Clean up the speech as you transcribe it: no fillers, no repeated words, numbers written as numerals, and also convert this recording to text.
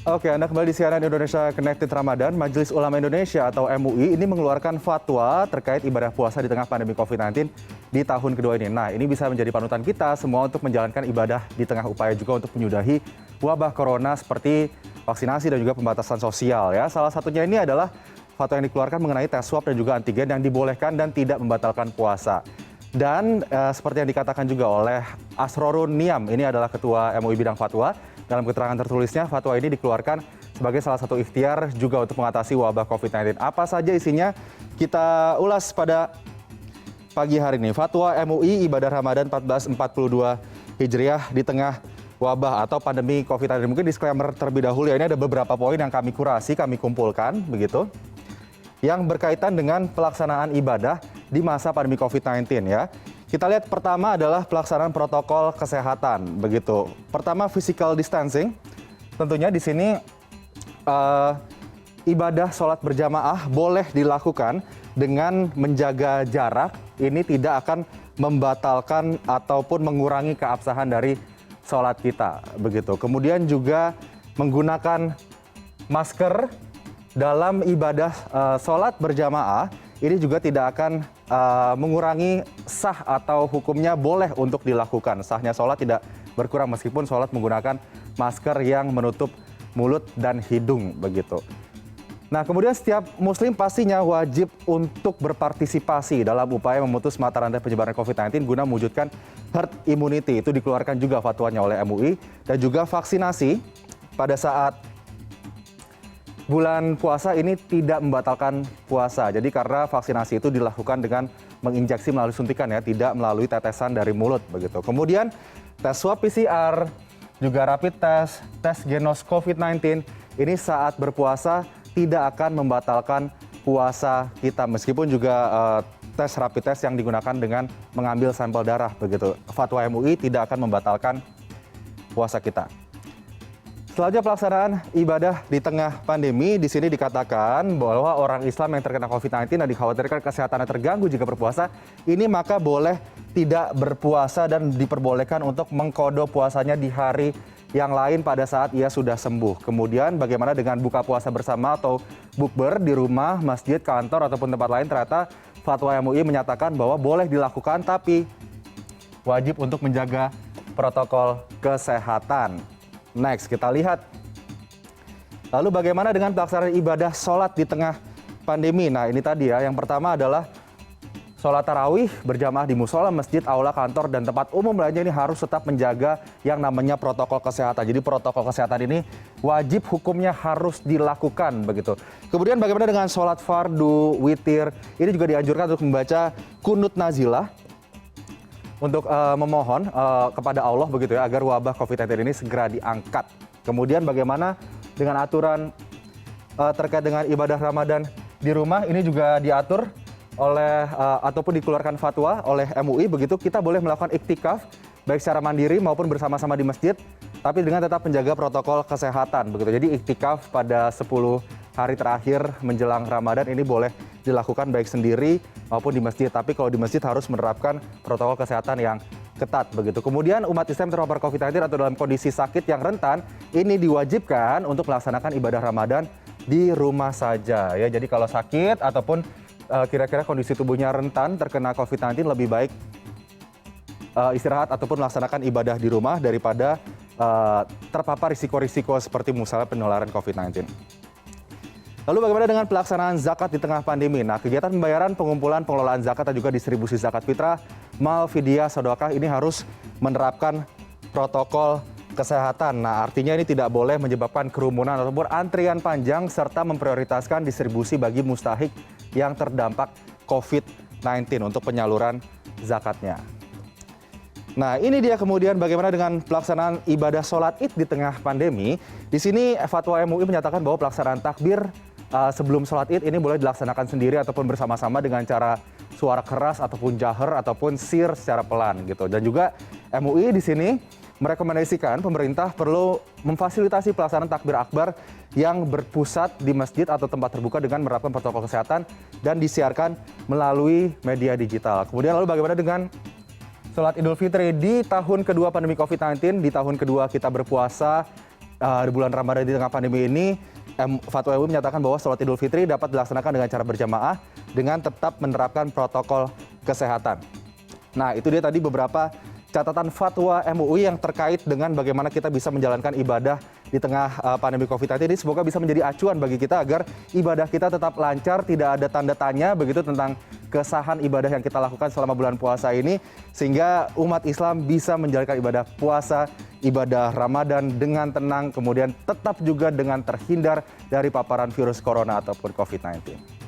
Oke, Anda kembali di CNN Indonesia Connected Ramadan. Majelis Ulama Indonesia atau MUI ini mengeluarkan fatwa terkait ibadah puasa di tengah pandemi COVID-19 di tahun kedua ini. Nah, ini bisa menjadi panutan kita semua untuk menjalankan ibadah di tengah upaya juga untuk menyudahi wabah corona seperti vaksinasi dan juga pembatasan sosial ya. Salah satunya ini adalah fatwa yang dikeluarkan mengenai tes swab dan juga antigen yang dibolehkan dan tidak membatalkan puasa. Dan seperti yang dikatakan juga oleh Asrorun Niam, ini adalah Ketua MUI Bidang Fatwa. Dalam keterangan tertulisnya, fatwa ini dikeluarkan sebagai salah satu ikhtiar juga untuk mengatasi wabah COVID-19. Apa saja isinya? Kita ulas pada pagi hari ini. Fatwa MUI Ibadah Ramadan 1442 Hijriah di tengah wabah atau pandemi COVID-19. Mungkin disclaimer terlebih dahulu ya, ini ada beberapa poin yang kami kurasi, kami kumpulkan begitu, yang berkaitan dengan pelaksanaan ibadah di masa pandemi COVID-19 ya. Kita lihat pertama adalah pelaksanaan protokol kesehatan begitu. Pertama physical distancing. Tentunya di sini ibadah sholat berjamaah boleh dilakukan dengan menjaga jarak. Ini tidak akan membatalkan ataupun mengurangi keabsahan dari sholat kita begitu. Kemudian juga menggunakan masker dalam ibadah sholat berjamaah ini juga tidak akan mengurangi sah atau hukumnya boleh untuk dilakukan. Sahnya sholat tidak berkurang meskipun sholat menggunakan masker yang menutup mulut dan hidung begitu. Nah, kemudian setiap muslim pastinya wajib untuk berpartisipasi dalam upaya memutus mata rantai penyebaran COVID-19 guna mewujudkan herd immunity. Itu dikeluarkan juga fatwanya oleh MUI dan juga vaksinasi pada saat bulan puasa ini tidak membatalkan puasa. Jadi karena vaksinasi itu dilakukan dengan menginjeksi melalui suntikan ya, tidak melalui tetesan dari mulut begitu. Kemudian tes swab PCR, juga rapid test, tes genos COVID-19 ini saat berpuasa tidak akan membatalkan puasa kita meskipun juga tes rapid test yang digunakan dengan mengambil sampel darah begitu. Fatwa MUI tidak akan membatalkan puasa kita. Selanjutnya pelaksanaan ibadah di tengah pandemi, di sini dikatakan bahwa orang Islam yang terkena COVID-19 dan dikhawatirkan kesehatannya terganggu jika berpuasa, ini maka boleh tidak berpuasa dan diperbolehkan untuk mengkodo puasanya di hari yang lain pada saat ia sudah sembuh. Kemudian bagaimana dengan buka puasa bersama atau bukber di rumah, masjid, kantor, ataupun tempat lain, ternyata fatwa MUI menyatakan bahwa boleh dilakukan tapi wajib untuk menjaga protokol kesehatan. Next, kita lihat. Lalu bagaimana dengan pelaksanaan ibadah sholat di tengah pandemi? Nah, ini tadi ya. Yang pertama adalah sholat tarawih berjamaah di musola, masjid, aula, kantor, dan tempat umum lainnya ini harus tetap menjaga yang namanya protokol kesehatan. Jadi protokol kesehatan ini wajib hukumnya harus dilakukan begitu. Kemudian bagaimana dengan sholat fardu, witir? Ini juga dianjurkan untuk membaca kunut nazilah untuk memohon kepada Allah begitu ya agar wabah COVID-19 ini segera diangkat. Kemudian bagaimana dengan aturan terkait dengan ibadah Ramadan di rumah, ini juga diatur oleh ataupun dikeluarkan fatwa oleh MUI begitu. Kita boleh melakukan iktikaf baik secara mandiri maupun bersama-sama di masjid tapi dengan tetap menjaga protokol kesehatan begitu. Jadi iktikaf pada 10 hari terakhir menjelang Ramadan ini boleh dilakukan baik sendiri maupun di masjid. Tapi kalau di masjid harus menerapkan protokol kesehatan yang ketat begitu. Kemudian umat Islam terpapar COVID-19 atau dalam kondisi sakit yang rentan ini diwajibkan untuk melaksanakan ibadah Ramadan di rumah saja ya. Jadi kalau sakit ataupun kira-kira kondisi tubuhnya rentan terkena COVID-19 lebih baik istirahat ataupun melaksanakan ibadah di rumah daripada terpapar risiko-risiko seperti misalnya penularan COVID-19. Lalu bagaimana dengan pelaksanaan zakat di tengah pandemi? Nah, kegiatan pembayaran, pengumpulan, pengelolaan zakat dan juga distribusi zakat fitrah, mal, fidyah, sedekah ini harus menerapkan protokol kesehatan. Nah, artinya ini tidak boleh menyebabkan kerumunan ataupun antrian panjang serta memprioritaskan distribusi bagi mustahik yang terdampak COVID-19 untuk penyaluran zakatnya. Nah, ini dia kemudian bagaimana dengan pelaksanaan ibadah sholat Id di tengah pandemi. Di sini fatwa MUI menyatakan bahwa pelaksanaan takbir sebelum sholat Id ini boleh dilaksanakan sendiri ataupun bersama-sama dengan cara suara keras ataupun jahar ataupun sir secara pelan gitu. Dan juga MUI di sini merekomendasikan pemerintah perlu memfasilitasi pelaksanaan takbir akbar yang berpusat di masjid atau tempat terbuka dengan menerapkan protokol kesehatan dan disiarkan melalui media digital. Kemudian lalu bagaimana dengan sholat Idul Fitri di tahun kedua pandemi COVID-19, di tahun kedua kita berpuasa di bulan Ramadan di tengah pandemi ini, Fatwa MUI menyatakan bahwa sholat Idul Fitri dapat dilaksanakan dengan cara berjamaah dengan tetap menerapkan protokol kesehatan. Nah, itu dia tadi beberapa catatan fatwa MUI yang terkait dengan bagaimana kita bisa menjalankan ibadah di tengah pandemi COVID-19 ini. Semoga bisa menjadi acuan bagi kita agar ibadah kita tetap lancar, tidak ada tanda tanya begitu tentang kesahan ibadah yang kita lakukan selama bulan puasa ini, sehingga umat Islam bisa menjalankan ibadah puasa, ibadah Ramadan dengan tenang, kemudian tetap juga dengan terhindar dari paparan virus corona ataupun COVID-19.